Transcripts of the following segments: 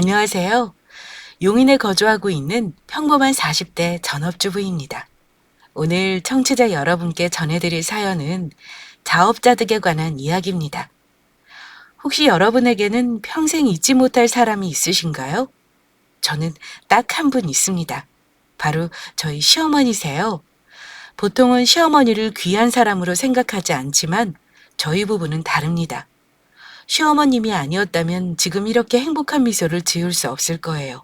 안녕하세요. 용인에 거주하고 있는 평범한 40대 전업주부입니다. 오늘 청취자 여러분께 전해드릴 사연은 자업자득에 관한 이야기입니다. 혹시 여러분에게는 평생 잊지 못할 사람이 있으신가요? 저는 딱 한 분 있습니다. 바로 저희 시어머니세요. 보통은 시어머니를 귀한 사람으로 생각하지 않지만 저희 부부는 다릅니다. 시어머님이 아니었다면 지금 이렇게 행복한 미소를 지을 수 없을 거예요.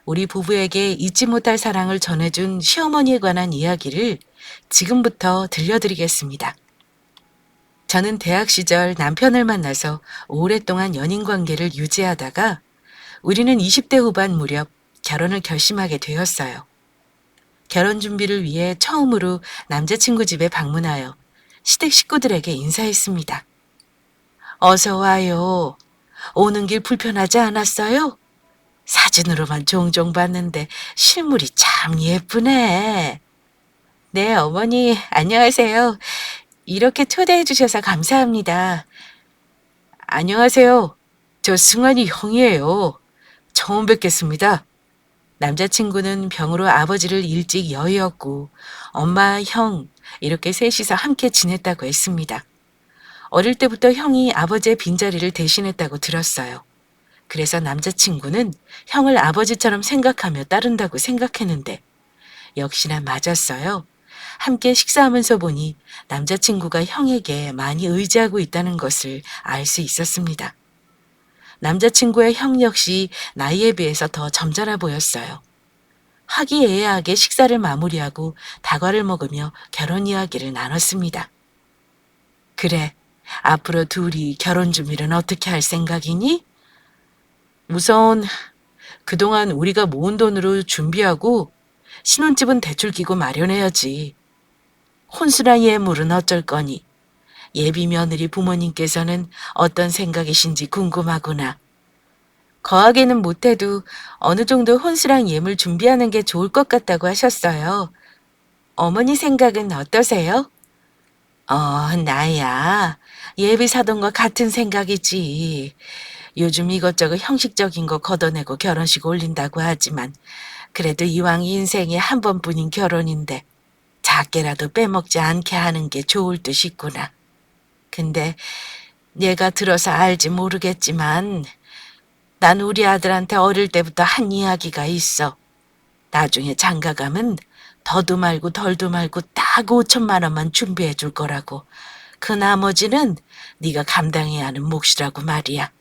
우리 부부에게 잊지 못할 사랑을 전해준 시어머니에 관한 이야기를 지금부터 들려드리겠습니다. 저는 대학 시절 남편을 만나서 오랫동안 연인 관계를 유지하다가 우리는 20대 후반 무렵 결혼을 결심하게 되었어요. 결혼 준비를 위해 처음으로 남자친구 집에 방문하여 시댁 식구들에게 인사했습니다. 어서 와요. 오는 길 불편하지 않았어요? 사진으로만 종종 봤는데 실물이 참 예쁘네. 네, 어머니, 안녕하세요. 이렇게 초대해 주셔서 감사합니다. 안녕하세요. 저 승환이 형이에요. 처음 뵙겠습니다. 남자친구는 병으로 아버지를 일찍 여의었고 엄마, 형 이렇게 셋이서 함께 지냈다고 했습니다. 어릴 때부터 형이 아버지의 빈자리를 대신했다고 들었어요. 그래서 남자친구는 형을 아버지처럼 생각하며 따른다고 생각했는데 역시나 맞았어요. 함께 식사하면서 보니 남자친구가 형에게 많이 의지하고 있다는 것을 알 수 있었습니다. 남자친구의 형 역시 나이에 비해서 더 점잖아 보였어요. 화기애애하게 식사를 마무리하고 다과를 먹으며 결혼 이야기를 나눴습니다. 그래, 앞으로 둘이 결혼 준비는 어떻게 할 생각이니? 우선 그동안 우리가 모은 돈으로 준비하고 신혼집은 대출 끼고 마련해야지. 혼수나 예물은 어쩔 거니? 예비 며느리 부모님께서는 어떤 생각이신지 궁금하구나. 거하게는 못해도 어느 정도 혼수랑 예물 준비하는 게 좋을 것 같다고 하셨어요. 어머니 생각은 어떠세요? 나야. 예비 사돈과 같은 생각이지. 요즘 이것저것 형식적인 거 걷어내고 결혼식 올린다고 하지만 그래도 이왕 인생에 한 번뿐인 결혼인데 작게라도 빼먹지 않게 하는 게 좋을 듯 싶구나. 근데 얘가 들어서 알지 모르겠지만 난 우리 아들한테 어릴 때부터 한 이야기가 있어. 나중에 장가가면 더도 말고 덜도 말고 딱 5천만 원만 준비해 줄 거라고. 그 나머지는 네가 감당해야 하는 몫이라고 말이야.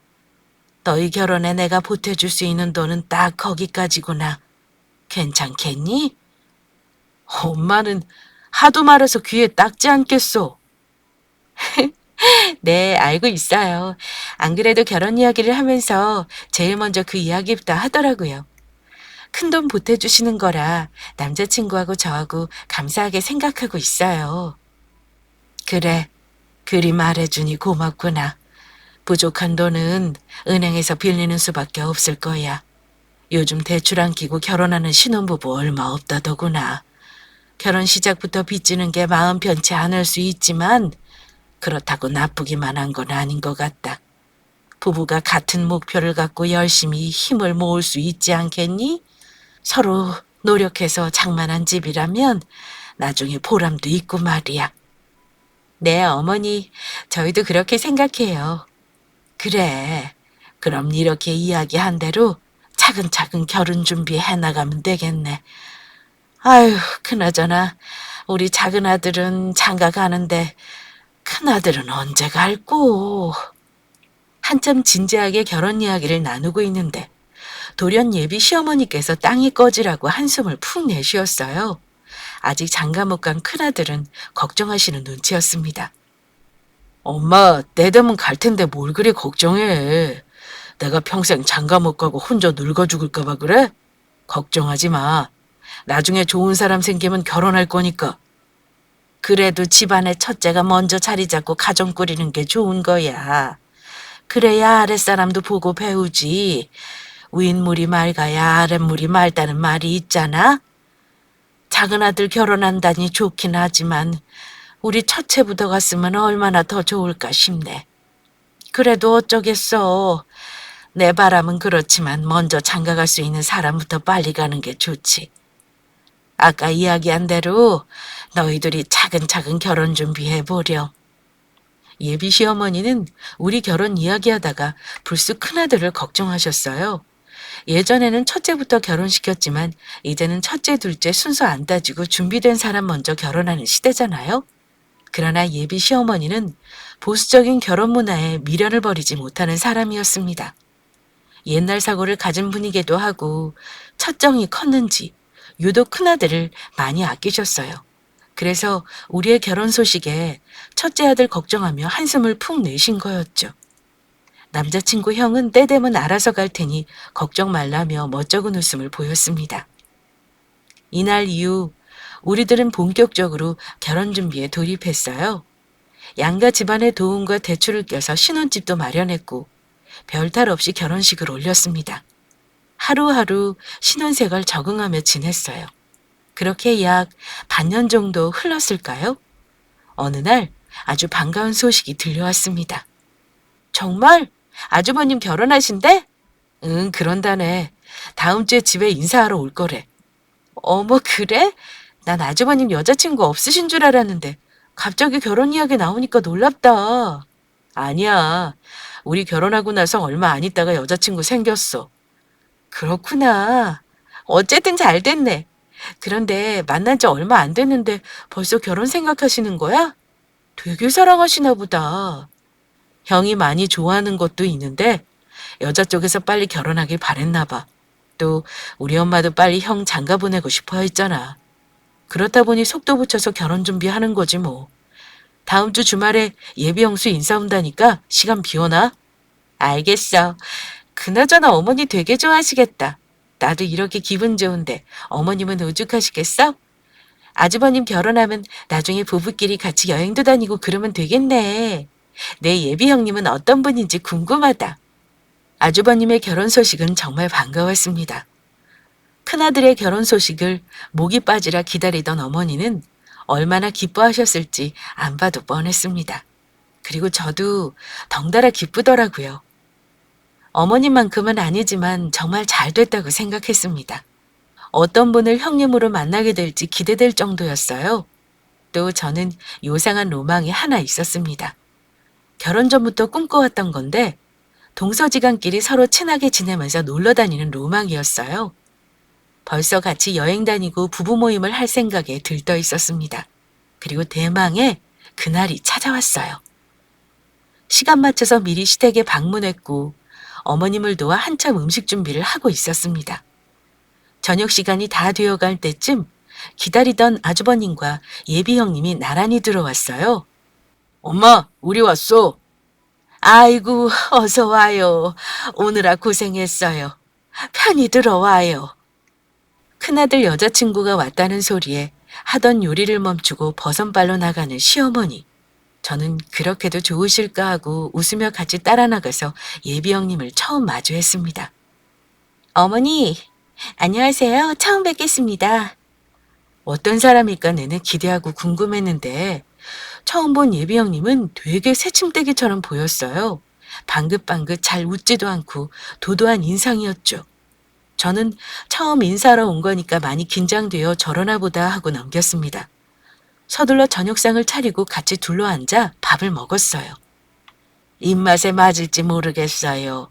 너희 결혼에 내가 보태줄 수 있는 돈은 딱 거기까지구나. 괜찮겠니? 엄마는 하도 말해서 귀에 딱지 않겠소. 네, 알고 있어요. 안 그래도 결혼 이야기를 하면서 제일 먼저 그 이야기부터 하더라고요. 큰돈 보태주시는 거라 남자친구하고 저하고 감사하게 생각하고 있어요. 그래, 그리 말해주니 고맙구나. 부족한 돈은 은행에서 빌리는 수밖에 없을 거야. 요즘 대출 안 끼고 결혼하는 신혼부부 얼마 없다더구나. 결혼 시작부터 빚지는 게 마음 편치 않을 수 있지만 그렇다고 나쁘기만 한 건 아닌 것 같다. 부부가 같은 목표를 갖고 열심히 힘을 모을 수 있지 않겠니? 서로 노력해서 장만한 집이라면 나중에 보람도 있고 말이야. 네, 어머니, 저희도 그렇게 생각해요. 그래, 그럼 이렇게 이야기한 대로 차근차근 결혼 준비해 나가면 되겠네. 아유, 그나저나 우리 작은 아들은 장가 가는데 큰 아들은 언제 갈꼬? 한참 진지하게 결혼 이야기를 나누고 있는데 돌연 예비 시어머니께서 땅이 꺼지라고 한숨을 푹 내쉬었어요. 아직 장가 못 간 큰아들은 걱정하시는 눈치였습니다. 엄마, 때 되면 갈 텐데 뭘 그리 걱정해. 내가 평생 장가 못 가고 혼자 늙어 죽을까 봐 그래? 걱정하지 마. 나중에 좋은 사람 생기면 결혼할 거니까. 그래도 집안의 첫째가 먼저 자리 잡고 가정 꾸리는 게 좋은 거야. 그래야 아랫사람도 보고 배우지. 윗물이 맑아야 아랫물이 맑다는 말이 있잖아. 작은 아들 결혼한다니 좋긴 하지만 우리 첫째부터 갔으면 얼마나 더 좋을까 싶네. 그래도 어쩌겠어. 내 바람은 그렇지만 먼저 장가갈 수 있는 사람부터 빨리 가는 게 좋지. 아까 이야기한 대로 너희들이 차근차근 결혼 준비해보렴. 예비 시어머니는 우리 결혼 이야기하다가 불쑥 큰아들을 걱정하셨어요. 예전에는 첫째부터 결혼시켰지만 이제는 첫째, 둘째 순서 안 따지고 준비된 사람 먼저 결혼하는 시대잖아요. 그러나 예비 시어머니는 보수적인 결혼 문화에 미련을 버리지 못하는 사람이었습니다. 옛날 사고를 가진 분이기도 하고 첫정이 컸는지 유독 큰아들을 많이 아끼셨어요. 그래서 우리의 결혼 소식에 첫째 아들 걱정하며 한숨을 푹 내신 거였죠. 남자친구 형은 때 되면 알아서 갈 테니 걱정 말라며 멋쩍은 웃음을 보였습니다. 이날 이후 우리들은 본격적으로 결혼 준비에 돌입했어요. 양가 집안의 도움과 대출을 껴서 신혼집도 마련했고 별탈 없이 결혼식을 올렸습니다. 하루하루 신혼생활 적응하며 지냈어요. 그렇게 약 반년 정도 흘렀을까요? 어느 날 아주 반가운 소식이 들려왔습니다. 정말? 아주버님 결혼하신대? 응, 그런다네. 다음 주에 집에 인사하러 올 거래. 어머, 그래? 난 아주버님 여자친구 없으신 줄 알았는데 갑자기 결혼 이야기 나오니까 놀랍다. 아니야. 우리 결혼하고 나서 얼마 안 있다가 여자친구 생겼어. 그렇구나. 어쨌든 잘 됐네. 그런데 만난 지 얼마 안 됐는데 벌써 결혼 생각하시는 거야? 되게 사랑하시나 보다. 형이 많이 좋아하는 것도 있는데 여자 쪽에서 빨리 결혼하길 바랬나 봐. 또 우리 엄마도 빨리 형 장가 보내고 싶어 했잖아. 그렇다 보니 속도 붙여서 결혼 준비하는 거지 뭐. 다음 주 주말에 예비 형수 인사 온다니까 시간 비워놔. 알겠어. 그나저나 어머니 되게 좋아하시겠다. 나도 이렇게 기분 좋은데 어머님은 오죽하시겠어? 아주버님 결혼하면 나중에 부부끼리 같이 여행도 다니고 그러면 되겠네. 내 예비 형님은 어떤 분인지 궁금하다. 아주버님의 결혼 소식은 정말 반가웠습니다. 큰아들의 결혼 소식을 목이 빠지라 기다리던 어머니는 얼마나 기뻐하셨을지 안 봐도 뻔했습니다. 그리고 저도 덩달아 기쁘더라고요. 어머님만큼은 아니지만 정말 잘 됐다고 생각했습니다. 어떤 분을 형님으로 만나게 될지 기대될 정도였어요. 또 저는 요상한 로망이 하나 있었습니다. 결혼 전부터 꿈꿔왔던 건데 동서지간끼리 서로 친하게 지내면서 놀러 다니는 로망이었어요. 벌써 같이 여행 다니고 부부 모임을 할 생각에 들떠 있었습니다. 그리고 대망의 그날이 찾아왔어요. 시간 맞춰서 미리 시댁에 방문했고 어머님을 도와 한참 음식 준비를 하고 있었습니다. 저녁 시간이 다 되어갈 때쯤 기다리던 아주버님과 예비 형님이 나란히 들어왔어요. 엄마, 우리 왔어. 아이고, 어서 와요. 오느라 고생했어요. 편히 들어와요. 큰아들 여자친구가 왔다는 소리에 하던 요리를 멈추고 버선발로 나가는 시어머니. 저는 그렇게도 좋으실까 하고 웃으며 같이 따라 나가서 예비 형님을 처음 마주했습니다. 어머니, 안녕하세요. 처음 뵙겠습니다. 어떤 사람일까 내내 기대하고 궁금했는데 처음 본 예비 형님은 되게 새침대기처럼 보였어요. 방긋방긋 잘 웃지도 않고 도도한 인상이었죠. 저는 처음 인사하러 온 거니까 많이 긴장되어 저러나 보다 하고 넘겼습니다. 서둘러 저녁상을 차리고 같이 둘러앉아 밥을 먹었어요. 입맛에 맞을지 모르겠어요.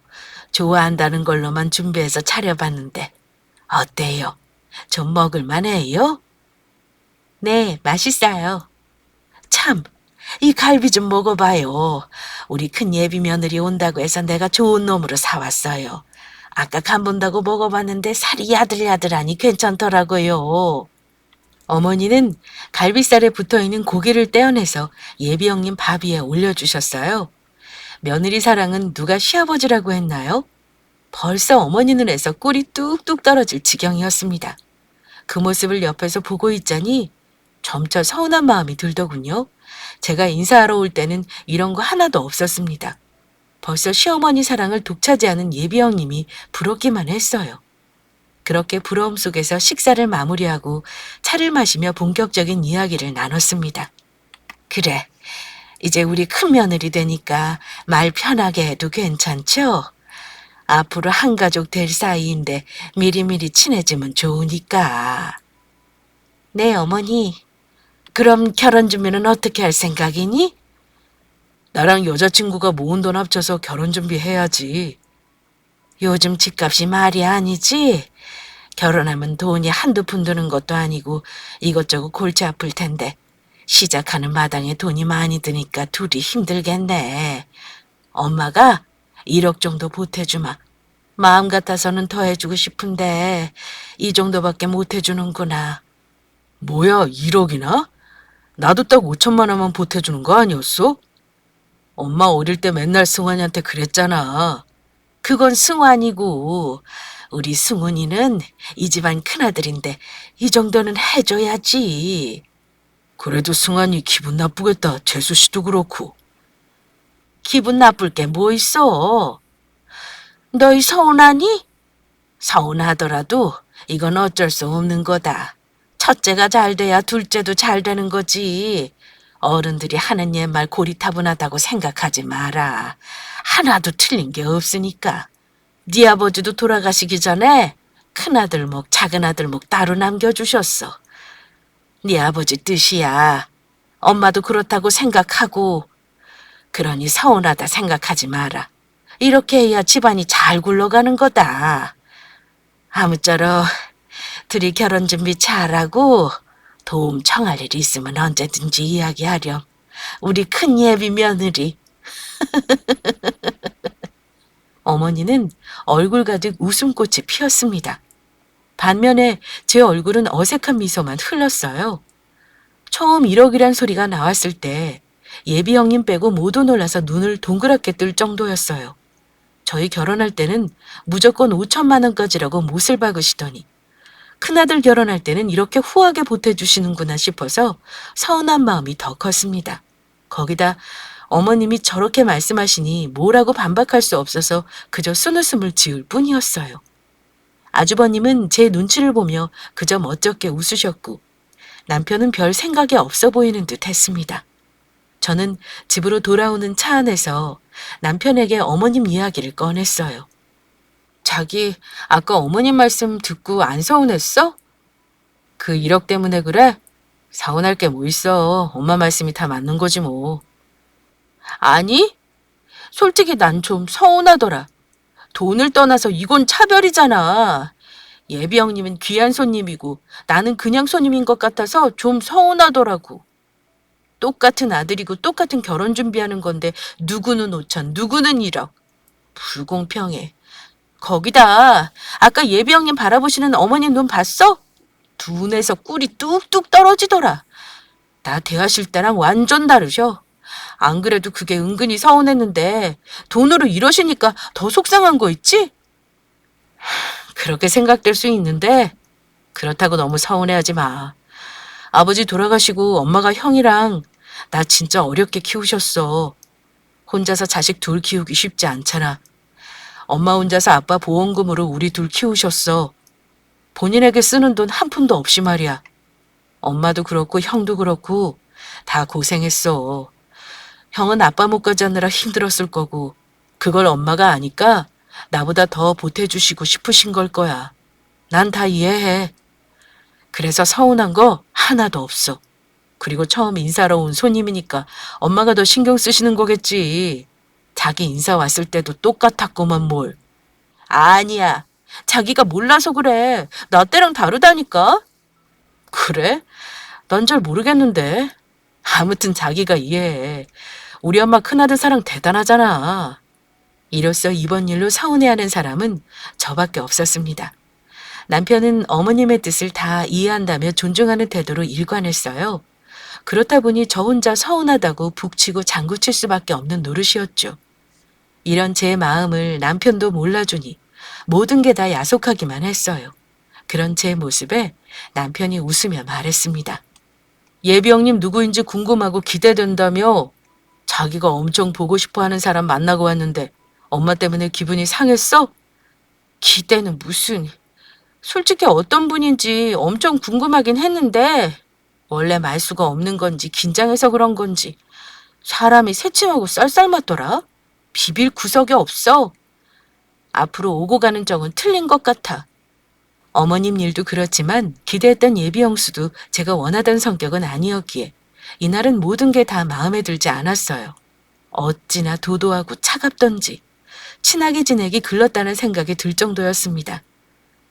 좋아한다는 걸로만 준비해서 차려봤는데 어때요? 좀 먹을만해요? 네, 맛있어요. 참, 이 갈비 좀 먹어봐요. 우리 큰 예비 며느리 온다고 해서 내가 좋은 놈으로 사왔어요. 아까 간 본다고 먹어봤는데 살이 야들야들하니 괜찮더라고요. 어머니는 갈비살에 붙어있는 고기를 떼어내서 예비 형님 밥 위에 올려주셨어요. 며느리 사랑은 누가 시아버지라고 했나요? 벌써 어머니 눈에서 꿀이 뚝뚝 떨어질 지경이었습니다. 그 모습을 옆에서 보고 있자니 점차 서운한 마음이 들더군요. 제가 인사하러 올 때는 이런 거 하나도 없었습니다. 벌써 시어머니 사랑을 독차지하는 예비 형님이 부럽기만 했어요. 그렇게 부러움 속에서 식사를 마무리하고 차를 마시며 본격적인 이야기를 나눴습니다. 그래, 이제 우리 큰 며느리 되니까 말 편하게 해도 괜찮죠? 앞으로 한 가족 될 사이인데 미리미리 친해지면 좋으니까. 네, 어머니. 그럼 결혼 준비는 어떻게 할 생각이니? 나랑 여자친구가 모은 돈 합쳐서 결혼 준비해야지. 요즘 집값이 말이 아니지? 결혼하면 돈이 한두 푼 드는 것도 아니고 이것저것 골치 아플 텐데 시작하는 마당에 돈이 많이 드니까 둘이 힘들겠네. 엄마가 1억 정도 보태주마. 마음 같아서는 더 해주고 싶은데 이 정도밖에 못 해주는구나. 뭐야, 1억이나? 나도 딱 5천만 원만 보태주는 거 아니었어? 엄마 어릴 때 맨날 승환이한테 그랬잖아. 그건 승환이고 우리 승훈이는 이 집안 큰아들인데 이 정도는 해줘야지. 그래도 승환이 기분 나쁘겠다. 재수 씨도 그렇고. 기분 나쁠 게 뭐 있어? 너희 서운하니? 서운하더라도 이건 어쩔 수 없는 거다. 첫째가 잘 돼야 둘째도 잘 되는 거지. 어른들이 하는 옛말 고리타분하다고 생각하지 마라. 하나도 틀린 게 없으니까. 네 아버지도 돌아가시기 전에 큰아들 목, 작은아들 목 따로 남겨주셨어. 네 아버지 뜻이야. 엄마도 그렇다고 생각하고 그러니 서운하다 생각하지 마라. 이렇게 해야 집안이 잘 굴러가는 거다. 아무쪼록 둘이 결혼 준비 잘하고 도움 청할 일 있으면 언제든지 이야기하렴. 우리 큰 예비 며느리. 어머니는 얼굴 가득 웃음꽃이 피었습니다. 반면에 제 얼굴은 어색한 미소만 흘렀어요. 처음 1억이란 소리가 나왔을 때 예비 형님 빼고 모두 놀라서 눈을 동그랗게 뜰 정도였어요. 저희 결혼할 때는 무조건 5천만 원까지라고 못을 박으시더니 큰아들 결혼할 때는 이렇게 후하게 보태주시는구나 싶어서 서운한 마음이 더 컸습니다. 거기다 어머님이 저렇게 말씀하시니 뭐라고 반박할 수 없어서 그저 쓴웃음을 지을 뿐이었어요. 아주버님은 제 눈치를 보며 그저 멋쩍게 웃으셨고 남편은 별 생각이 없어 보이는 듯 했습니다. 저는 집으로 돌아오는 차 안에서 남편에게 어머님 이야기를 꺼냈어요. 자기 아까 어머님 말씀 듣고 안 서운했어? 그 1억 때문에 그래? 서운할 게 뭐 있어. 엄마 말씀이 다 맞는 거지 뭐. 아니, 솔직히 난 좀 서운하더라. 돈을 떠나서 이건 차별이잖아. 예비 형님은 귀한 손님이고 나는 그냥 손님인 것 같아서 좀 서운하더라고. 똑같은 아들이고 똑같은 결혼 준비하는 건데 누구는 5천, 누구는 1억. 불공평해. 거기다 아까 예비 형님 바라보시는 어머님 눈 봤어? 눈에서 꿀이 뚝뚝 떨어지더라. 나 대하실 때랑 완전 다르셔. 안 그래도 그게 은근히 서운했는데 돈으로 이러시니까 더 속상한 거 있지? 그렇게 생각될 수 있는데 그렇다고 너무 서운해하지 마. 아버지 돌아가시고 엄마가 형이랑 나 진짜 어렵게 키우셨어. 혼자서 자식 둘 키우기 쉽지 않잖아. 엄마 혼자서 아빠 보험금으로 우리 둘 키우셨어. 본인에게 쓰는 돈 한 푼도 없이 말이야. 엄마도 그렇고 형도 그렇고 다 고생했어. 형은 아빠 목까지 하느라 힘들었을 거고 그걸 엄마가 아니까 나보다 더 보태주시고 싶으신 걸 거야. 난 다 이해해. 그래서 서운한 거 하나도 없어. 그리고 처음 인사하러 온 손님이니까 엄마가 더 신경 쓰시는 거겠지. 자기 인사 왔을 때도 똑같았구만 뭘. 아니야. 자기가 몰라서 그래. 나 때랑 다르다니까. 그래? 난 잘 모르겠는데. 아무튼 자기가 이해해. 우리 엄마 큰아들 사랑 대단하잖아. 이로써 이번 일로 서운해하는 사람은 저밖에 없었습니다. 남편은 어머님의 뜻을 다 이해한다며 존중하는 태도로 일관했어요. 그렇다 보니 저 혼자 서운하다고 북치고 장구칠 수밖에 없는 노릇이었죠. 이런 제 마음을 남편도 몰라주니 모든 게 다 야속하기만 했어요. 그런 제 모습에 남편이 웃으며 말했습니다. 예비형님 누구인지 궁금하고 기대된다며? 자기가 엄청 보고 싶어하는 사람 만나고 왔는데 엄마 때문에 기분이 상했어? 기대는 무슨... 솔직히 어떤 분인지 엄청 궁금하긴 했는데 원래 말수가 없는 건지 긴장해서 그런 건지 사람이 새침하고 쌀쌀맞더라. 비빌 구석이 없어. 앞으로 오고 가는 정은 틀린 것 같아. 어머님 일도 그렇지만 기대했던 예비 형수도 제가 원하던 성격은 아니었기에 이날은 모든 게 다 마음에 들지 않았어요. 어찌나 도도하고 차갑던지 친하게 지내기 글렀다는 생각이 들 정도였습니다.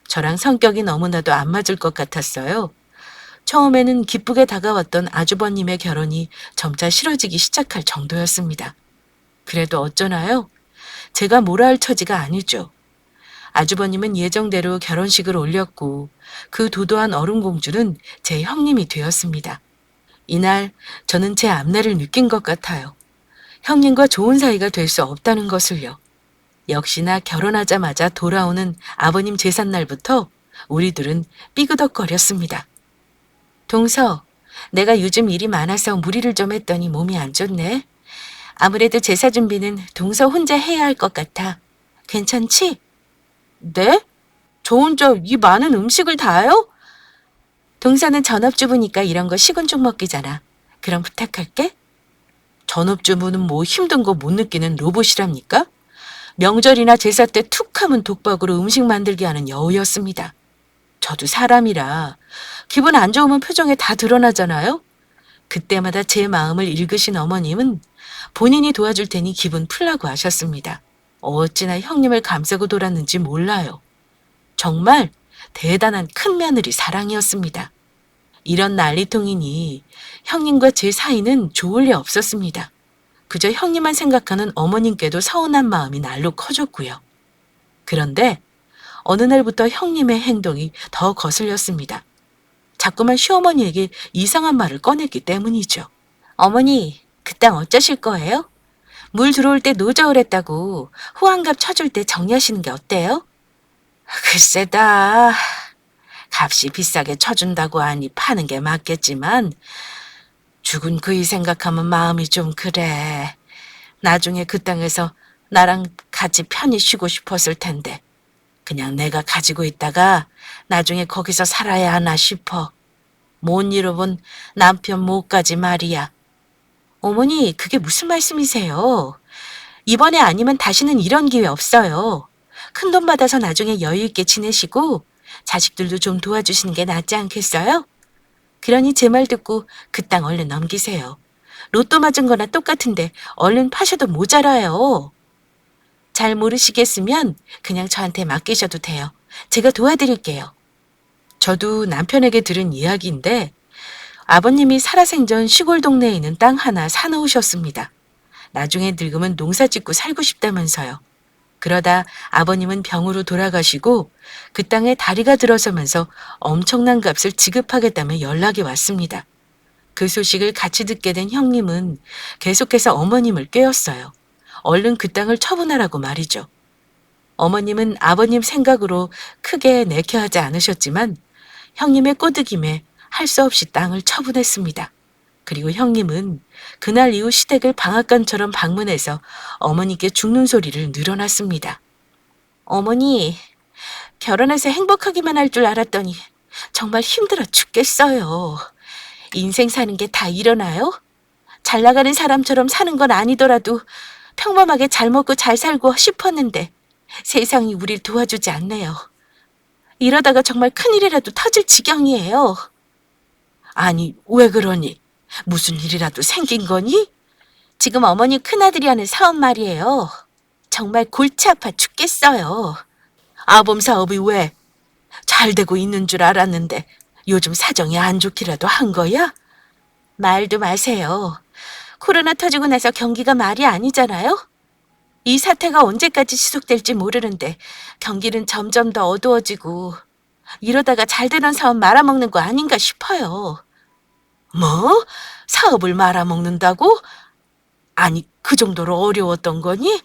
저랑 성격이 너무나도 안 맞을 것 같았어요. 처음에는 기쁘게 다가왔던 아주버님의 결혼이 점차 싫어지기 시작할 정도였습니다. 그래도 어쩌나요? 제가 뭐라 할 처지가 아니죠. 아주버님은 예정대로 결혼식을 올렸고 그 도도한 얼음공주는 제 형님이 되었습니다. 이날 저는 제 앞날을 느낀 것 같아요. 형님과 좋은 사이가 될 수 없다는 것을요. 역시나 결혼하자마자 돌아오는 아버님 제삿날부터 우리들은 삐그덕거렸습니다. 동서, 내가 요즘 일이 많아서 무리를 좀 했더니 몸이 안 좋네. 아무래도 제사 준비는 동서 혼자 해야 할 것 같아. 괜찮지? 네? 저 혼자 이 많은 음식을 다요? 동서는 전업주부니까 이런 거 시곤죽 먹기잖아. 그럼 부탁할게. 전업주부는 뭐 힘든 거 못 느끼는 로봇이랍니까? 명절이나 제사 때 툭 하면 독박으로 음식 만들게 하는 여우였습니다. 저도 사람이라 기분 안 좋으면 표정에 다 드러나잖아요. 그때마다 제 마음을 읽으신 어머님은 본인이 도와줄 테니 기분 풀라고 하셨습니다. 어찌나 형님을 감싸고 돌았는지 몰라요. 정말 대단한 큰 며느리 사랑이었습니다. 이런 난리통이니 형님과 제 사이는 좋을 리 없었습니다. 그저 형님만 생각하는 어머님께도 서운한 마음이 날로 커졌고요. 그런데 어느 날부터 형님의 행동이 더 거슬렸습니다. 자꾸만 시어머니에게 이상한 말을 꺼냈기 때문이죠. 어머니, 그 땅 어쩌실 거예요? 물 들어올 때 노저울했다고 호환갑 쳐줄 때 정리하시는 게 어때요? 글쎄다. 값이 비싸게 쳐준다고 하니 파는 게 맞겠지만 죽은 그이 생각하면 마음이 좀 그래. 나중에 그 땅에서 나랑 같이 편히 쉬고 싶었을 텐데 그냥 내가 가지고 있다가 나중에 거기서 살아야 하나 싶어. 못 잃어본 남편 못까지 말이야. 어머니, 그게 무슨 말씀이세요? 이번에 아니면 다시는 이런 기회 없어요. 큰돈 받아서 나중에 여유 있게 지내시고 자식들도 좀 도와주시는 게 낫지 않겠어요? 그러니 제 말 듣고 그 땅 얼른 넘기세요. 로또 맞은 거나 똑같은데 얼른 파셔도 모자라요. 잘 모르시겠으면 그냥 저한테 맡기셔도 돼요. 제가 도와드릴게요. 저도 남편에게 들은 이야기인데 아버님이 살아생전 시골 동네에 있는 땅 하나 사놓으셨습니다. 나중에 늙으면 농사 짓고 살고 싶다면서요. 그러다 아버님은 병으로 돌아가시고 그 땅에 다리가 들어서면서 엄청난 값을 지급하겠다며 연락이 왔습니다. 그 소식을 같이 듣게 된 형님은 계속해서 어머님을 꾀었어요. 얼른 그 땅을 처분하라고 말이죠. 어머님은 아버님 생각으로 크게 내켜하지 않으셨지만 형님의 꼬드김에 할 수 없이 땅을 처분했습니다. 그리고 형님은 그날 이후 시댁을 방앗간처럼 방문해서 어머니께 죽는 소리를 늘어놨습니다. 어머니, 결혼해서 행복하기만 할 줄 알았더니 정말 힘들어 죽겠어요. 인생 사는 게 다 이러나요? 잘 나가는 사람처럼 사는 건 아니더라도 평범하게 잘 먹고 잘 살고 싶었는데 세상이 우릴 도와주지 않네요. 이러다가 정말 큰일이라도 터질 지경이에요. 아니, 왜 그러니? 무슨 일이라도 생긴 거니? 지금 어머니 큰아들이 하는 사업 말이에요. 정말 골치 아파 죽겠어요. 아범 사업이 왜? 잘 되고 있는 줄 알았는데 요즘 사정이 안 좋기라도 한 거야? 말도 마세요. 코로나 터지고 나서 경기가 말이 아니잖아요? 이 사태가 언제까지 지속될지 모르는데 경기는 점점 더 어두워지고 이러다가 잘 되던 사업 말아먹는 거 아닌가 싶어요. 뭐? 사업을 말아먹는다고? 아니, 그 정도로 어려웠던 거니?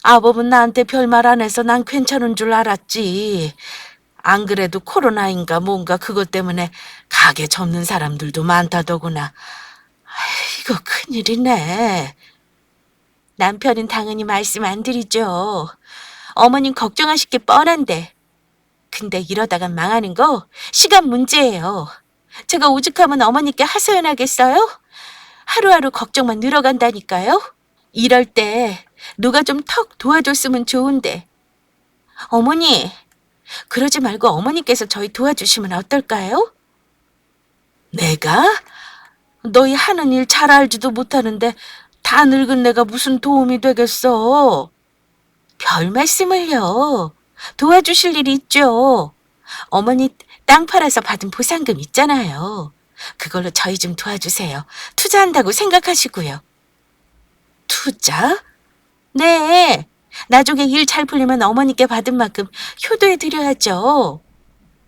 아범은 나한테 별말 안 해서 난 괜찮은 줄 알았지. 안 그래도 코로나인가 뭔가 그것 때문에 가게 접는 사람들도 많다더구나. 이거 큰일이네. 남편은 당연히 말씀 안 드리죠. 어머님 걱정하실 게 뻔한데. 근데 이러다가 망하는 거 시간 문제예요. 제가 오죽하면 어머니께 하소연하겠어요? 하루하루 걱정만 늘어간다니까요. 이럴 때 누가 좀 턱 도와줬으면 좋은데 어머니, 그러지 말고 어머니께서 저희 도와주시면 어떨까요? 내가? 너희 하는 일 잘 알지도 못하는데 다 늙은 내가 무슨 도움이 되겠어? 별 말씀을요. 도와주실 일이 있죠. 어머니 땅 팔아서 받은 보상금 있잖아요. 그걸로 저희 좀 도와주세요. 투자한다고 생각하시고요. 투자? 네. 나중에 일 잘 풀리면 어머니께 받은 만큼 효도해 드려야죠.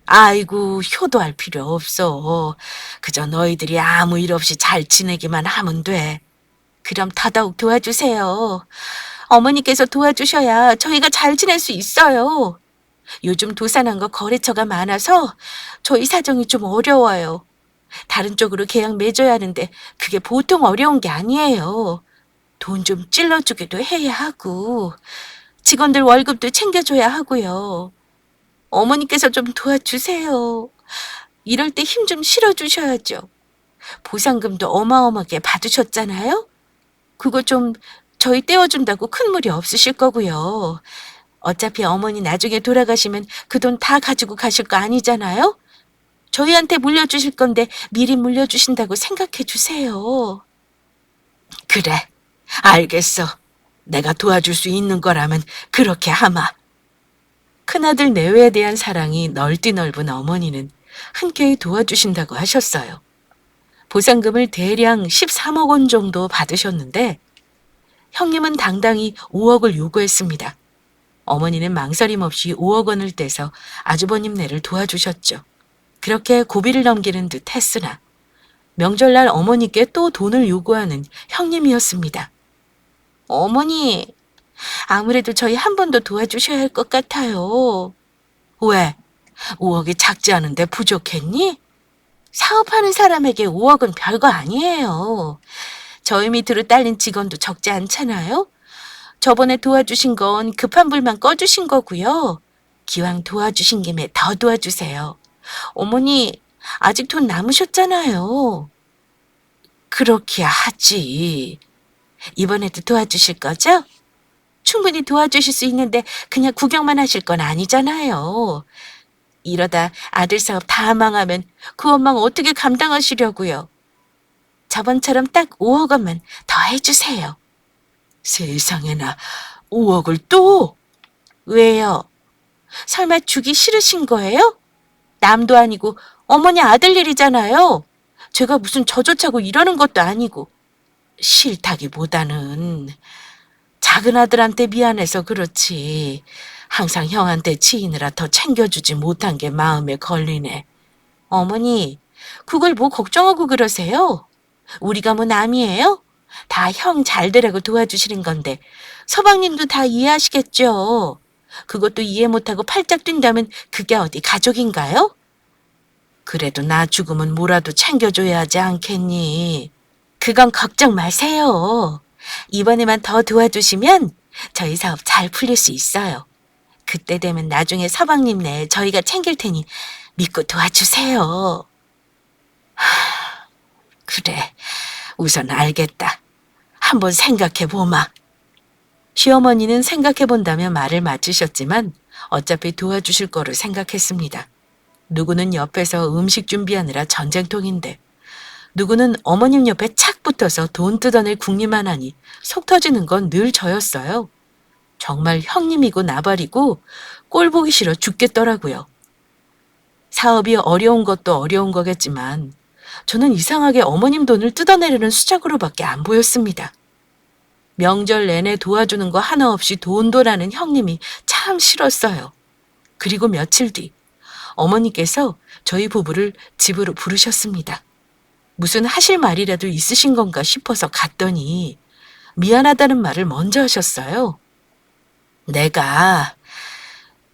아이고, 효도할 필요 없어. 그저 너희들이 아무 일 없이 잘 지내기만 하면 돼. 그럼 더더욱 도와주세요. 어머니께서 도와주셔야 저희가 잘 지낼 수 있어요. 요즘 도산항과 거래처가 많아서 저희 사정이 좀 어려워요. 다른 쪽으로 계약 맺어야 하는데 그게 보통 어려운 게 아니에요. 돈 좀 찔러주기도 해야 하고 직원들 월급도 챙겨줘야 하고요. 어머니께서 좀 도와주세요. 이럴 때 힘 좀 실어주셔야죠. 보상금도 어마어마하게 받으셨잖아요. 그거 좀 저희 떼어준다고 큰 무리 없으실 거고요. 어차피 어머니 나중에 돌아가시면 그 돈 다 가지고 가실 거 아니잖아요? 저희한테 물려주실 건데 미리 물려주신다고 생각해 주세요. 그래, 알겠어. 내가 도와줄 수 있는 거라면 그렇게 하마. 큰아들 내외에 대한 사랑이 넓디 넓은 어머니는 흔쾌히 도와주신다고 하셨어요. 보상금을 대략 13억 원 정도 받으셨는데 형님은 당당히 5억을 요구했습니다. 어머니는 망설임 없이 5억 원을 떼서 아주버님네를 도와주셨죠. 그렇게 고비를 넘기는 듯 했으나 명절날 어머니께 또 돈을 요구하는 형님이었습니다. 어머니, 아무래도 저희 한 번 더 도와주셔야 할 것 같아요. 왜? 5억이 작지 않은데 부족했니? 사업하는 사람에게 5억은 별거 아니에요. 저희 밑으로 딸린 직원도 적지 않잖아요? 저번에 도와주신 건 급한 불만 꺼주신 거고요. 기왕 도와주신 김에 더 도와주세요. 어머니, 아직 돈 남으셨잖아요. 그렇게 하지. 이번에도 도와주실 거죠? 충분히 도와주실 수 있는데 그냥 구경만 하실 건 아니잖아요. 이러다 아들 사업 다 망하면 그 원망 어떻게 감당하시려고요. 저번처럼 딱 5억 원만 더 해주세요. 세상에나 5억을 또? 왜요? 설마 주기 싫으신 거예요? 남도 아니고 어머니 아들 일이잖아요. 제가 무슨 저조차고 이러는 것도 아니고. 싫다기보다는 작은 아들한테 미안해서 그렇지. 항상 형한테 치이느라 더 챙겨주지 못한 게 마음에 걸리네. 어머니, 그걸 뭐 걱정하고 그러세요? 우리가 뭐 남이에요? 다 형 잘 되라고 도와주시는 건데 서방님도 다 이해하시겠죠. 그것도 이해 못하고 팔짝 뛴다면 그게 어디 가족인가요? 그래도 나 죽으면 뭐라도 챙겨줘야 하지 않겠니? 그건 걱정 마세요. 이번에만 더 도와주시면 저희 사업 잘 풀릴 수 있어요. 그때 되면 나중에 서방님네 저희가 챙길 테니 믿고 도와주세요. 그래, 우선 알겠다. 한번 생각해 보마. 시어머니는 생각해 본다며 말을 마치셨지만 어차피 도와주실 거로 생각했습니다. 누구는 옆에서 음식 준비하느라 전쟁통인데 누구는 어머님 옆에 착 붙어서 돈 뜯어낼 궁리만 하니 속 터지는 건 늘 저였어요. 정말 형님이고 나발이고 꼴 보기 싫어 죽겠더라고요. 사업이 어려운 것도 어려운 거겠지만 저는 이상하게 어머님 돈을 뜯어내려는 수작으로밖에 안 보였습니다. 명절 내내 도와주는 거 하나 없이 돈도라는 형님이 참 싫었어요. 그리고 며칠 뒤 어머니께서 저희 부부를 집으로 부르셨습니다. 무슨 하실 말이라도 있으신 건가 싶어서 갔더니 미안하다는 말을 먼저 하셨어요. 내가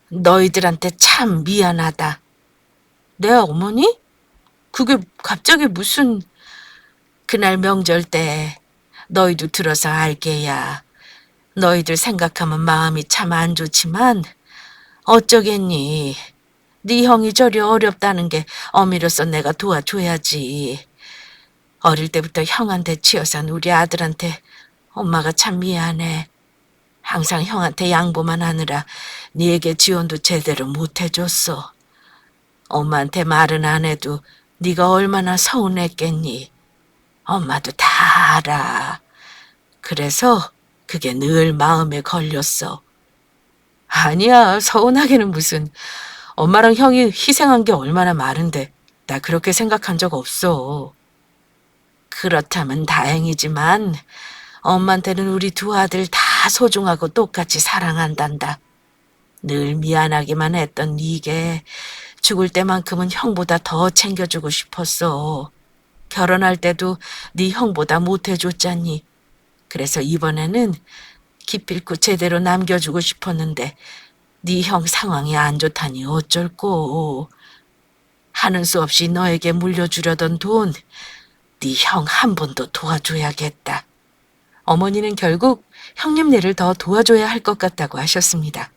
너희들한테 참 미안하다. 네, 어머니? 그게 갑자기 무슨... 그날 명절 때 너희도 들어서 알게야. 너희들 생각하면 마음이 참 안 좋지만 어쩌겠니. 네 형이 저리 어렵다는 게 어미로서 내가 도와줘야지. 어릴 때부터 형한테 치여산 우리 아들한테 엄마가 참 미안해. 항상 형한테 양보만 하느라 네게 지원도 제대로 못 해줬어. 엄마한테 말은 안 해도 네가 얼마나 서운했겠니. 엄마도 다 알아. 그래서 그게 늘 마음에 걸렸어. 아니야, 서운하게는 무슨. 엄마랑 형이 희생한 게 얼마나 많은데 나 그렇게 생각한 적 없어. 그렇다면 다행이지만 엄마한테는 우리 두 아들 다 소중하고 똑같이 사랑한단다. 늘 미안하기만 했던 네게 죽을 때만큼은 형보다 더 챙겨주고 싶었어. 결혼할 때도 네 형보다 못해줬잖니. 그래서 이번에는 기필코 제대로 남겨주고 싶었는데 네 형 상황이 안 좋다니 어쩔꼬. 하는 수 없이 너에게 물려주려던 돈, 네 형 한 번 더 도와줘야겠다. 어머니는 결국 형님네를 더 도와줘야 할 것 같다고 하셨습니다.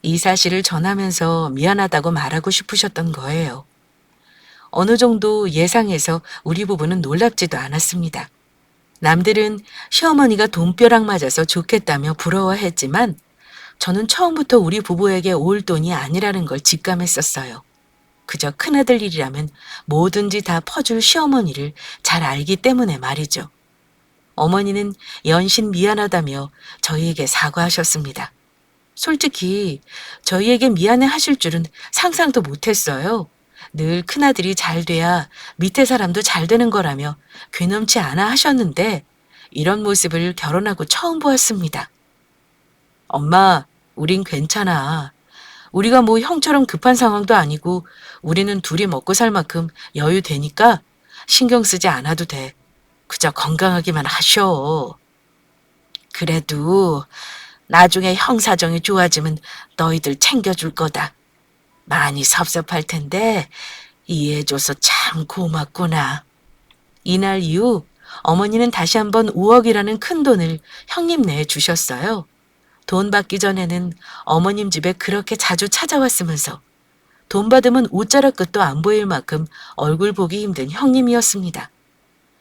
이 사실을 전하면서 미안하다고 말하고 싶으셨던 거예요. 어느 정도 예상해서 우리 부부는 놀랍지도 않았습니다. 남들은 시어머니가 돈벼락 맞아서 좋겠다며 부러워했지만 저는 처음부터 우리 부부에게 올 돈이 아니라는 걸 직감했었어요. 그저 큰아들 일이라면 뭐든지 다 퍼줄 시어머니를 잘 알기 때문에 말이죠. 어머니는 연신 미안하다며 저희에게 사과하셨습니다. 솔직히 저희에게 미안해 하실 줄은 상상도 못했어요. 늘 큰아들이 잘 돼야 밑에 사람도 잘 되는 거라며 귀넘지 않아 하셨는데 이런 모습을 결혼하고 처음 보았습니다. 엄마, 우린 괜찮아. 우리가 뭐 형처럼 급한 상황도 아니고 우리는 둘이 먹고 살 만큼 여유 되니까 신경 쓰지 않아도 돼. 그저 건강하기만 하셔. 그래도 나중에 형 사정이 좋아지면 너희들 챙겨줄 거다. 많이 섭섭할 텐데 이해해줘서 참 고맙구나. 이날 이후 어머니는 다시 한번 5억이라는 큰 돈을 형님네에 주셨어요. 돈 받기 전에는 어머님 집에 그렇게 자주 찾아왔으면서 돈 받으면 옷자락 끝도 안 보일 만큼 얼굴 보기 힘든 형님이었습니다.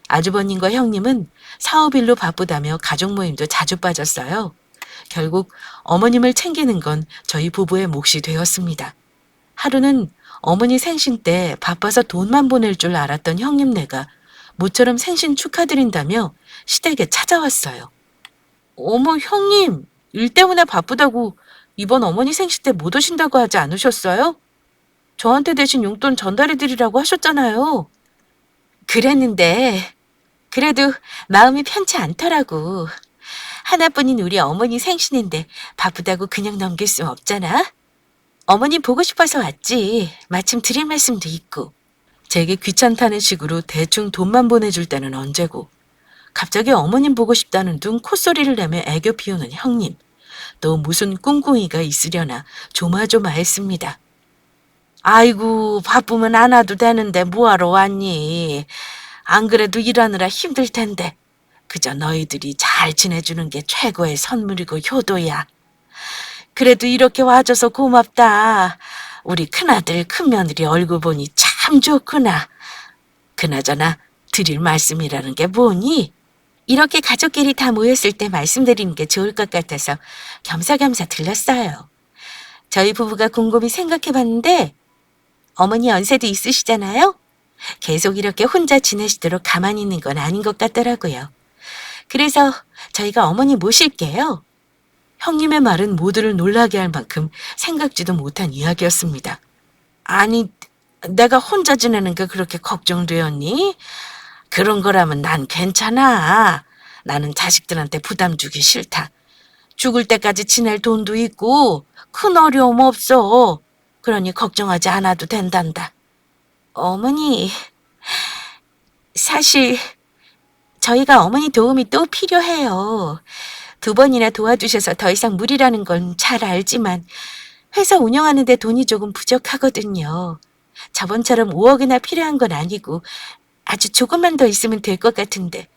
아주버님과 형님은 사업일로 바쁘다며 가족 모임도 자주 빠졌어요. 결국 어머님을 챙기는 건 저희 부부의 몫이 되었습니다. 하루는 어머니 생신 때 바빠서 돈만 보낼 줄 알았던 형님네가 모처럼 생신 축하드린다며 시댁에 찾아왔어요. 어머, 형님, 일 때문에 바쁘다고 이번 어머니 생신 때 못 오신다고 하지 않으셨어요? 저한테 대신 용돈 전달해드리라고 하셨잖아요. 그랬는데 그래도 마음이 편치 않더라고. 하나뿐인 우리 어머니 생신인데 바쁘다고 그냥 넘길 수 없잖아. 어머니 보고 싶어서 왔지. 마침 드릴 말씀도 있고. 제게 귀찮다는 식으로 대충 돈만 보내줄 때는 언제고. 갑자기 어머님 보고 싶다는 둥 콧소리를 내며 애교 피우는 형님. 또 무슨 꿍꿍이가 있으려나 조마조마했습니다. 아이고, 바쁘면 안 와도 되는데 뭐하러 왔니? 안 그래도 일하느라 힘들 텐데. 그저 너희들이 잘 지내주는 게 최고의 선물이고 효도야. 그래도 이렇게 와줘서 고맙다. 우리 큰아들, 큰며느리 얼굴 보니 참 좋구나. 그나저나 드릴 말씀이라는 게 뭐니? 이렇게 가족끼리 다 모였을 때 말씀드리는 게 좋을 것 같아서 겸사겸사 들렀어요. 저희 부부가 곰곰이 생각해봤는데 어머니 연세도 있으시잖아요? 계속 이렇게 혼자 지내시도록 가만히 있는 건 아닌 것 같더라고요. 그래서 저희가 어머니 모실게요. 형님의 말은 모두를 놀라게 할 만큼 생각지도 못한 이야기였습니다. 아니, 내가 혼자 지내는 게 그렇게 걱정되었니? 그런 거라면 난 괜찮아. 나는 자식들한테 부담 주기 싫다. 죽을 때까지 지낼 돈도 있고 큰 어려움 없어. 그러니 걱정하지 않아도 된단다. 어머니, 사실 저희가 어머니 도움이 또 필요해요. 2번이나 도와주셔서 더 이상 무리라는 건 잘 알지만 회사 운영하는데 돈이 조금 부족하거든요. 저번처럼 5억이나 필요한 건 아니고 아주 조금만 더 있으면 될 것 같은데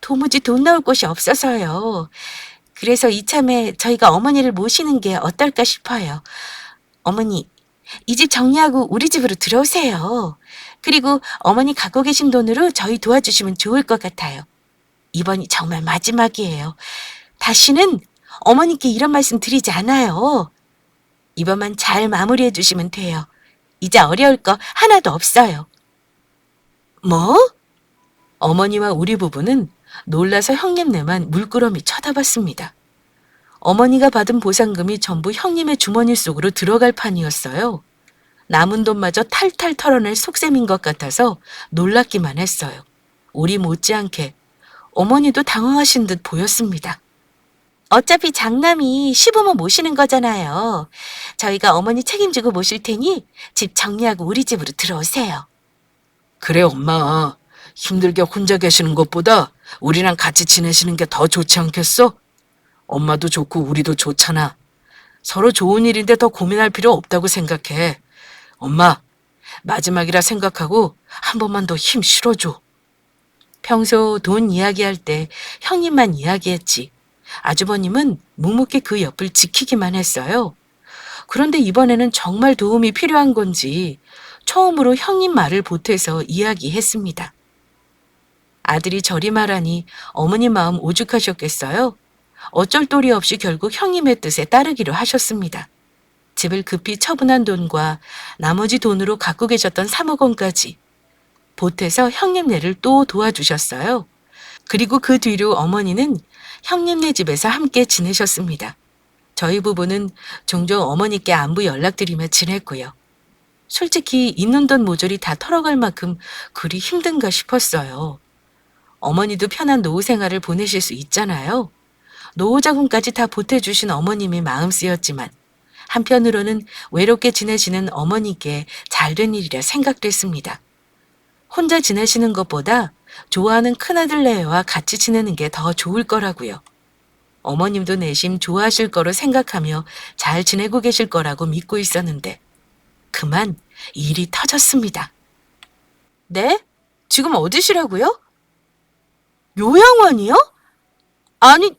도무지 돈 나올 곳이 없어서요. 그래서 이참에 저희가 어머니를 모시는 게 어떨까 싶어요. 어머니, 이 집 정리하고 우리 집으로 들어오세요. 그리고 어머니 갖고 계신 돈으로 저희 도와주시면 좋을 것 같아요. 이번이 정말 마지막이에요. 다시는 어머니께 이런 말씀 드리지 않아요. 이번만 잘 마무리해 주시면 돼요. 이제 어려울 거 하나도 없어요. 뭐? 어머니와 우리 부부는 놀라서 형님네만 물끄러미 쳐다봤습니다. 어머니가 받은 보상금이 전부 형님의 주머니 속으로 들어갈 판이었어요. 남은 돈마저 탈탈 털어낼 속셈인 것 같아서 놀랍기만 했어요. 우리 못지않게 어머니도 당황하신 듯 보였습니다. 어차피 장남이 시부모 모시는 거잖아요. 저희가 어머니 책임지고 모실 테니 집 정리하고 우리 집으로 들어오세요. 그래, 엄마. 힘들게 혼자 계시는 것보다 우리랑 같이 지내시는 게 더 좋지 않겠어? 엄마도 좋고 우리도 좋잖아. 서로 좋은 일인데 더 고민할 필요 없다고 생각해. 엄마, 마지막이라 생각하고 한 번만 더 힘 실어줘. 평소 돈 이야기할 때 형님만 이야기했지. 아주버님은 묵묵히 그 옆을 지키기만 했어요. 그런데 이번에는 정말 도움이 필요한 건지 처음으로 형님 말을 보태서 이야기했습니다. 아들이 저리 말하니 어머니 마음 오죽하셨겠어요? 어쩔 도리 없이 결국 형님의 뜻에 따르기로 하셨습니다. 집을 급히 처분한 돈과 나머지 돈으로 갖고 계셨던 3억 원까지 보태서 형님네를 또 도와주셨어요. 그리고 그 뒤로 어머니는 형님네 집에서 함께 지내셨습니다. 저희 부부는 종종 어머니께 안부 연락드리며 지냈고요. 솔직히 있는 돈 모조리 다 털어갈 만큼 그리 힘든가 싶었어요. 어머니도 편한 노후 생활을 보내실 수 있잖아요. 노후 자금까지 다 보태주신 어머님이 마음 쓰였지만 한편으로는 외롭게 지내시는 어머니께 잘된 일이라 생각됐습니다. 혼자 지내시는 것보다 좋아하는 큰아들네와 같이 지내는 게 더 좋을 거라고요. 어머님도 내심 좋아하실 거로 생각하며 잘 지내고 계실 거라고 믿고 있었는데 그만 일이 터졌습니다. 네? 지금 어디시라고요? 요양원이요? 아니,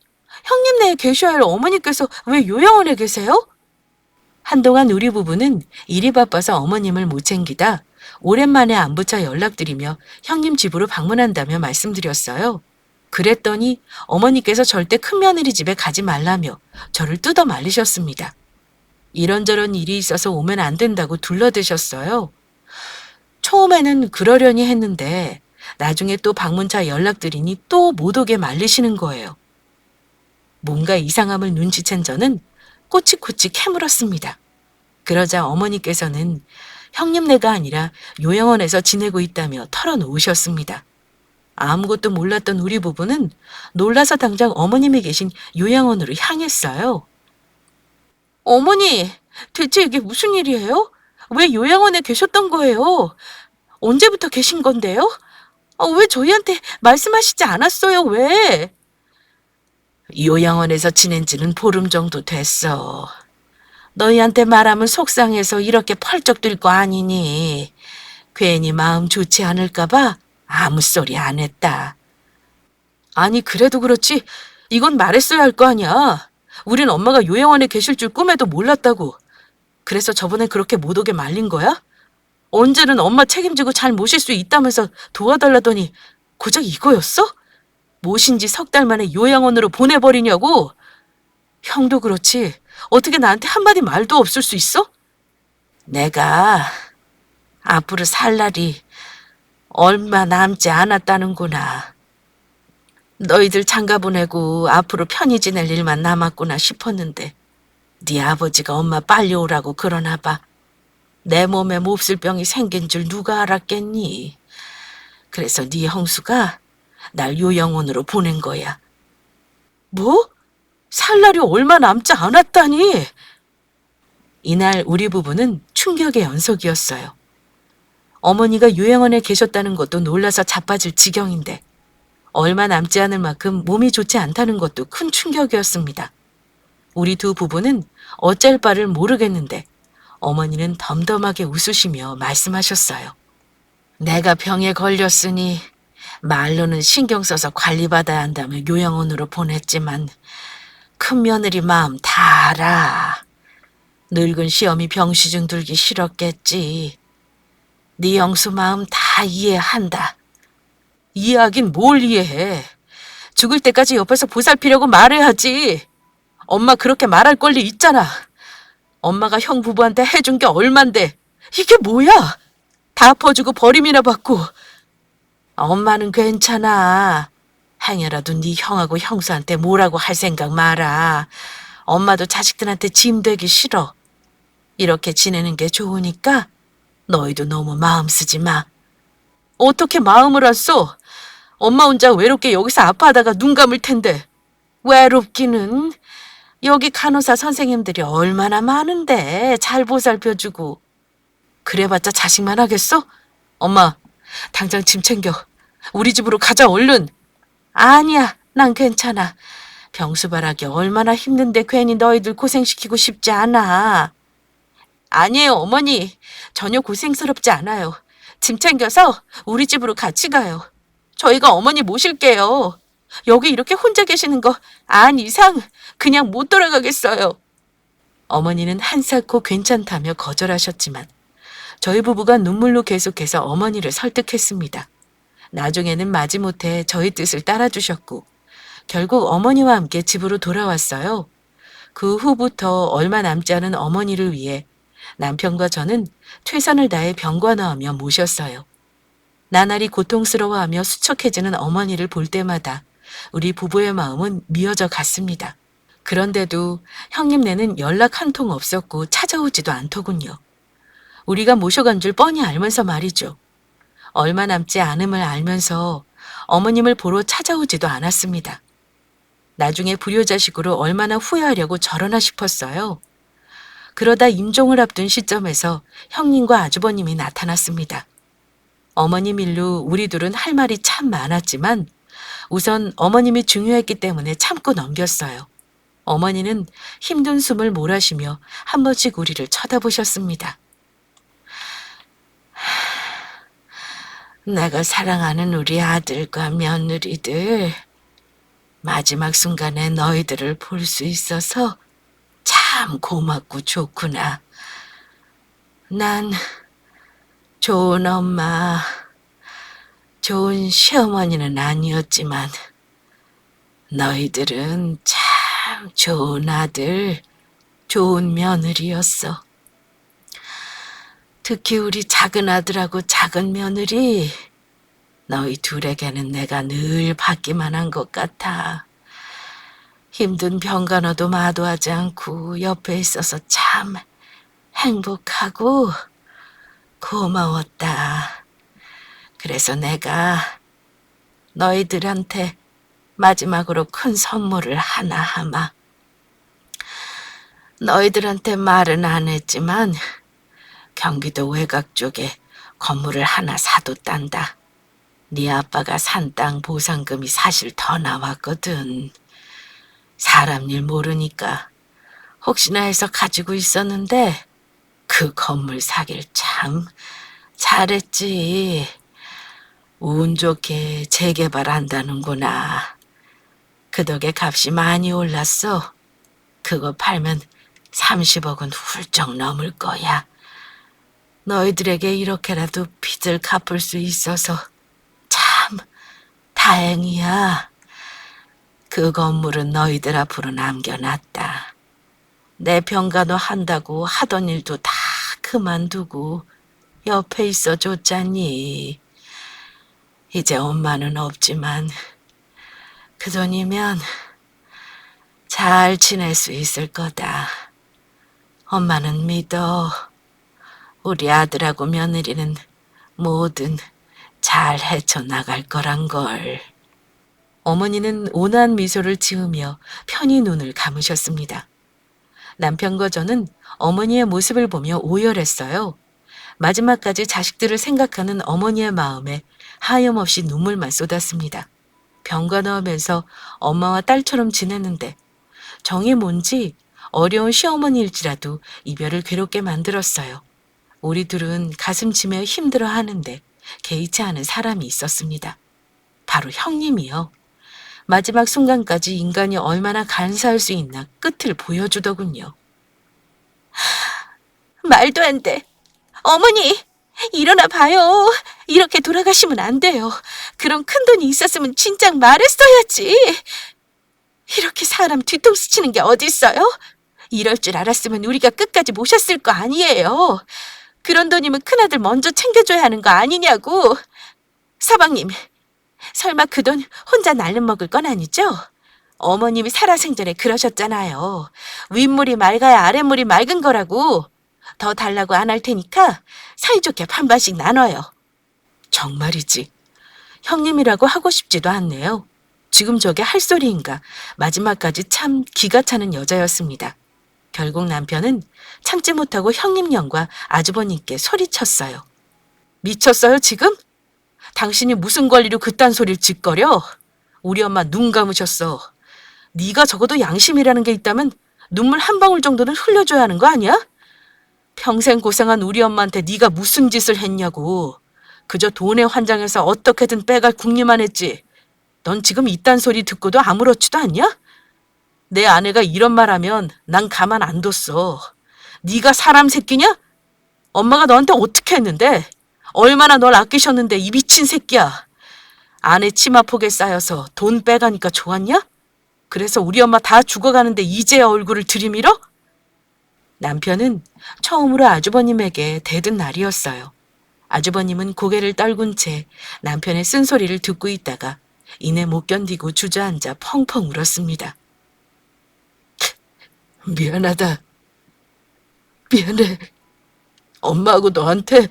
형님네에 계셔야 할 어머니께서 왜 요양원에 계세요? 한동안 우리 부부는 일이 바빠서 어머님을 못 챙기다 오랜만에 안부차 연락드리며 형님 집으로 방문한다며 말씀드렸어요. 그랬더니 어머니께서 절대 큰며느리 집에 가지 말라며 저를 뜯어 말리셨습니다. 이런저런 일이 있어서 오면 안 된다고 둘러대셨어요. 처음에는 그러려니 했는데 나중에 또 방문차 연락드리니 또 못 오게 말리시는 거예요. 뭔가 이상함을 눈치챈 저는 꼬치꼬치 캐물었습니다. 그러자 어머니께서는 형님네가 아니라 요양원에서 지내고 있다며 털어놓으셨습니다. 아무것도 몰랐던 우리 부부는 놀라서 당장 어머님이 계신 요양원으로 향했어요. 어머니, 대체 이게 무슨 일이에요? 왜 요양원에 계셨던 거예요? 언제부터 계신 건데요? 왜 저희한테 말씀하시지 않았어요? 왜? 요양원에서 지낸 지는 보름 정도 됐어. 너희한테 말하면 속상해서 이렇게 펄쩍 뛸 거 아니니. 괜히 마음 좋지 않을까 봐 아무 소리 안 했다. 아니, 그래도 그렇지. 이건 말했어야 할 거 아니야. 우린 엄마가 요양원에 계실 줄 꿈에도 몰랐다고. 그래서 저번에 그렇게 못 오게 말린 거야? 언제는 엄마 책임지고 잘 모실 수 있다면서 도와달라더니 고작 이거였어? 모신 지 석 달 만에 요양원으로 보내버리냐고? 형도 그렇지. 어떻게 나한테 한마디 말도 없을 수 있어? 내가 앞으로 살 날이 얼마 남지 않았다는구나. 너희들 장가 보내고 앞으로 편히 지낼 일만 남았구나 싶었는데 네 아버지가 엄마 빨리 오라고 그러나 봐. 내 몸에 몹쓸 병이 생긴 줄 누가 알았겠니? 그래서 네 형수가 날 요양원으로 보낸 거야. 뭐? 살 날이 얼마 남지 않았다니? 이날 우리 부부는 충격의 연속이었어요. 어머니가 요양원에 계셨다는 것도 놀라서 자빠질 지경인데 얼마 남지 않을 만큼 몸이 좋지 않다는 것도 큰 충격이었습니다. 우리 두 부부는 어쩔 바를 모르겠는데 어머니는 덤덤하게 웃으시며 말씀하셨어요. 내가 병에 걸렸으니 말로는 신경 써서 관리받아야 한다며 요양원으로 보냈지만 큰 며느리 마음 다 알아. 늙은 시어미 병시중 들기 싫었겠지. 네 형수 마음 다 이해한다. 이해하긴 뭘 이해해. 죽을 때까지 옆에서 보살피려고 말해야지. 엄마 그렇게 말할 권리 있잖아. 엄마가 형 부부한테 해준 게 얼만데. 이게 뭐야? 다 퍼주고 버림이나 받고. 엄마는 괜찮아. 행여라도 네 형하고 형수한테 뭐라고 할 생각 마라. 엄마도 자식들한테 짐 되기 싫어. 이렇게 지내는 게 좋으니까 너희도 너무 마음 쓰지 마. 어떻게 마음을 안 써? 엄마 혼자 외롭게 여기서 아파하다가 눈 감을 텐데. 외롭기는 여기 간호사 선생님들이 얼마나 많은데 잘 보살펴주고. 그래봤자 자식만 하겠어? 엄마, 당장 짐 챙겨. 우리 집으로 가자, 얼른. 아니야, 난 괜찮아. 병수발하기 얼마나 힘든데 괜히 너희들 고생시키고 싶지 않아. 아니에요, 어머니. 전혀 고생스럽지 않아요. 짐 챙겨서 우리 집으로 같이 가요. 저희가 어머니 모실게요. 여기 이렇게 혼자 계시는 거 안 이상 그냥 못 돌아가겠어요. 어머니는 한사코 괜찮다며 거절하셨지만 저희 부부가 눈물로 계속해서 어머니를 설득했습니다. 나중에는 마지못해 저희 뜻을 따라주셨고 결국 어머니와 함께 집으로 돌아왔어요. 그 후부터 얼마 남지 않은 어머니를 위해 남편과 저는 최선을 다해 병관화하며 모셨어요. 나날이 고통스러워하며 수척해지는 어머니를 볼 때마다 우리 부부의 마음은 미어져 갔습니다. 그런데도 형님네는 연락 한 통 없었고 찾아오지도 않더군요. 우리가 모셔간 줄 뻔히 알면서 말이죠. 얼마 남지 않음을 알면서 어머님을 보러 찾아오지도 않았습니다. 나중에 불효자식으로 얼마나 후회하려고 저러나 싶었어요. 그러다 임종을 앞둔 시점에서 형님과 아주버님이 나타났습니다. 어머님 일로 우리 둘은 할 말이 참 많았지만 우선 어머님이 중요했기 때문에 참고 넘겼어요. 어머니는 힘든 숨을 몰아쉬며 한 번씩 우리를 쳐다보셨습니다. 내가 사랑하는 우리 아들과 며느리들, 마지막 순간에 너희들을 볼 수 있어서 참 고맙고 좋구나. 난 좋은 엄마, 좋은 시어머니는 아니었지만 너희들은 참 좋은 아들, 좋은 며느리였어. 특히 우리 작은 아들하고 작은 며느리, 너희 둘에게는 내가 늘 받기만 한 것 같아. 힘든 병간호도 마도하지 않고 옆에 있어서 참 행복하고 고마웠다. 그래서 내가 너희들한테 마지막으로 큰 선물을 하나 하마. 너희들한테 말은 안 했지만 경기도 외곽 쪽에 건물을 하나 사뒀단다. 네 아빠가 산 땅 보상금이 사실 더 나왔거든. 사람 일 모르니까 혹시나 해서 가지고 있었는데 그 건물 사길 참 잘했지. 운 좋게 재개발한다는구나. 그 덕에 값이 많이 올랐어. 그거 팔면 30억은 훌쩍 넘을 거야. 너희들에게 이렇게라도 빚을 갚을 수 있어서 참 다행이야. 그 건물은 너희들 앞으로 남겨놨다. 내 병간호 한다고 하던 일도 다 그만두고 옆에 있어 줬잖니. 이제 엄마는 없지만 그 돈이면 잘 지낼 수 있을 거다. 엄마는 믿어. 우리 아들하고 며느리는 뭐든 잘 헤쳐나갈 거란 걸. 어머니는 온화한 미소를 지으며 편히 눈을 감으셨습니다. 남편과 저는 어머니의 모습을 보며 오열했어요. 마지막까지 자식들을 생각하는 어머니의 마음에 하염없이 눈물만 쏟았습니다. 병간호하면서 엄마와 딸처럼 지냈는데 정이 뭔지 어려운 시어머니일지라도 이별을 괴롭게 만들었어요. 우리 둘은 가슴 치며 힘들어 하는데 개의치 않은 사람이 있었습니다. 바로 형님이요. 마지막 순간까지 인간이 얼마나 간사할 수 있나 끝을 보여주더군요. 말도 안 돼. 어머니, 일어나 봐요. 이렇게 돌아가시면 안 돼요. 그런 큰 돈이 있었으면 진작 말했어야지. 이렇게 사람 뒤통수 치는 게 어딨어요? 이럴 줄 알았으면 우리가 끝까지 모셨을 거 아니에요. 그런 돈이면 큰아들 먼저 챙겨줘야 하는 거 아니냐고. 서방님, 설마 그 돈 혼자 날름 먹을 건 아니죠? 어머님이 살아생전에 그러셨잖아요. 윗물이 맑아야 아랫물이 맑은 거라고. 더 달라고 안 할 테니까 사이좋게 반반씩 나눠요. 정말이지. 형님이라고 하고 싶지도 않네요. 지금 저게 할 소리인가. 마지막까지 참 기가 차는 여자였습니다. 결국 남편은 참지 못하고 형님령과 아주버님께 소리쳤어요. 미쳤어요, 지금? 당신이 무슨 권리로 그딴 소리를 짓거려? 우리 엄마 눈 감으셨어. 네가 적어도 양심이라는 게 있다면 눈물 한 방울 정도는 흘려줘야 하는 거 아니야? 평생 고생한 우리 엄마한테 네가 무슨 짓을 했냐고. 그저 돈에 환장해서 어떻게든 빼갈 궁리만 했지. 넌 지금 이딴 소리 듣고도 아무렇지도 않냐? 내 아내가 이런 말 하면 난 가만 안 뒀어. 네가 사람 새끼냐? 엄마가 너한테 어떻게 했는데? 얼마나 널 아끼셨는데 이 미친 새끼야. 아내 치마폭에 쌓여서 돈 빼가니까 좋았냐? 그래서 우리 엄마 다 죽어가는데 이제야 얼굴을 들이밀어? 남편은 처음으로 아주버님에게 대든 날이었어요. 아주버님은 고개를 떨군 채 남편의 쓴소리를 듣고 있다가 이내 못 견디고 주저앉아 펑펑 울었습니다. 미안하다. 미안해. 엄마하고 너한테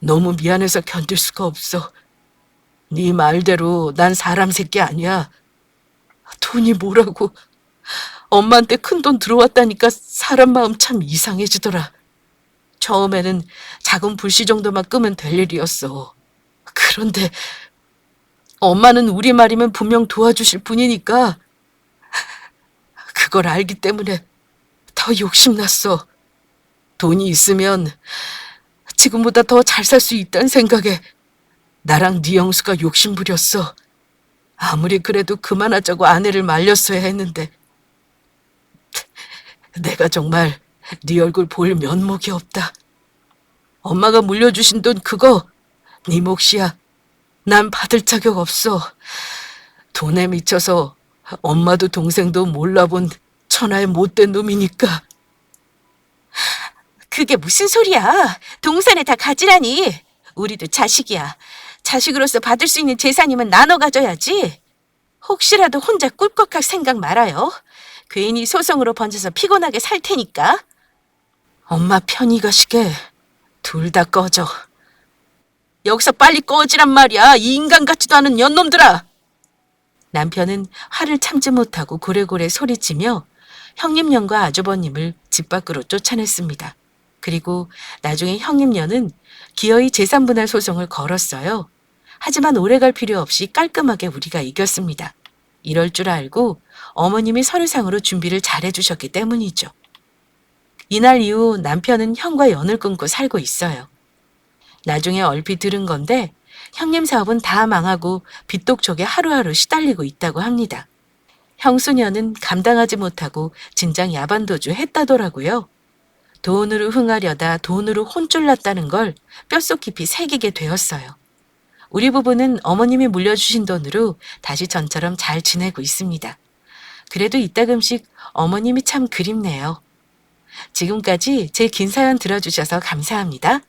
너무 미안해서 견딜 수가 없어. 네 말대로 난 사람 새끼 아니야. 돈이 뭐라고. 엄마한테 큰돈 들어왔다니까 사람 마음 참 이상해지더라. 처음에는 작은 불씨 정도만 끄면 될 일이었어. 그런데 엄마는 우리 말이면 분명 도와주실 분이니까 그걸 알기 때문에 더 욕심났어. 돈이 있으면 지금보다 더 잘 살 수 있다는 생각에 나랑 네 영수가 욕심부렸어. 아무리 그래도 그만하자고 아내를 말렸어야 했는데 내가 정말 네 얼굴 볼 면목이 없다. 엄마가 물려주신 돈 그거 네 몫이야. 난 받을 자격 없어. 돈에 미쳐서 엄마도 동생도 몰라본 천하의 못된 놈이니까. 그게 무슨 소리야. 동산에 다 가지라니. 우리도 자식이야. 자식으로서 받을 수 있는 재산이면 나눠 가져야지. 혹시라도 혼자 꿀꺽할 생각 말아요. 괜히 소송으로 번져서 피곤하게 살 테니까. 엄마 편히 가시게. 둘 다 꺼져. 여기서 빨리 꺼지란 말이야. 이 인간 같지도 않은 년놈들아. 남편은 화를 참지 못하고 고래고래 소리치며 형님년과 아주버님을 집 밖으로 쫓아냈습니다. 그리고 나중에 형님년은 기어이 재산분할 소송을 걸었어요. 하지만 오래 갈 필요 없이 깔끔하게 우리가 이겼습니다. 이럴 줄 알고 어머님이 서류상으로 준비를 잘 해주셨기 때문이죠. 이날 이후 남편은 형과 연을 끊고 살고 있어요. 나중에 얼핏 들은 건데 형님 사업은 다 망하고 빚독촉에 하루하루 시달리고 있다고 합니다. 형수녀는 감당하지 못하고 진작 야반도주 했다더라고요. 돈으로 흥하려다 돈으로 혼쭐 났다는 걸 뼛속 깊이 새기게 되었어요. 우리 부부는 어머님이 물려주신 돈으로 다시 전처럼 잘 지내고 있습니다. 그래도 이따금씩 어머님이 참 그립네요. 지금까지 제 긴 사연 들어주셔서 감사합니다.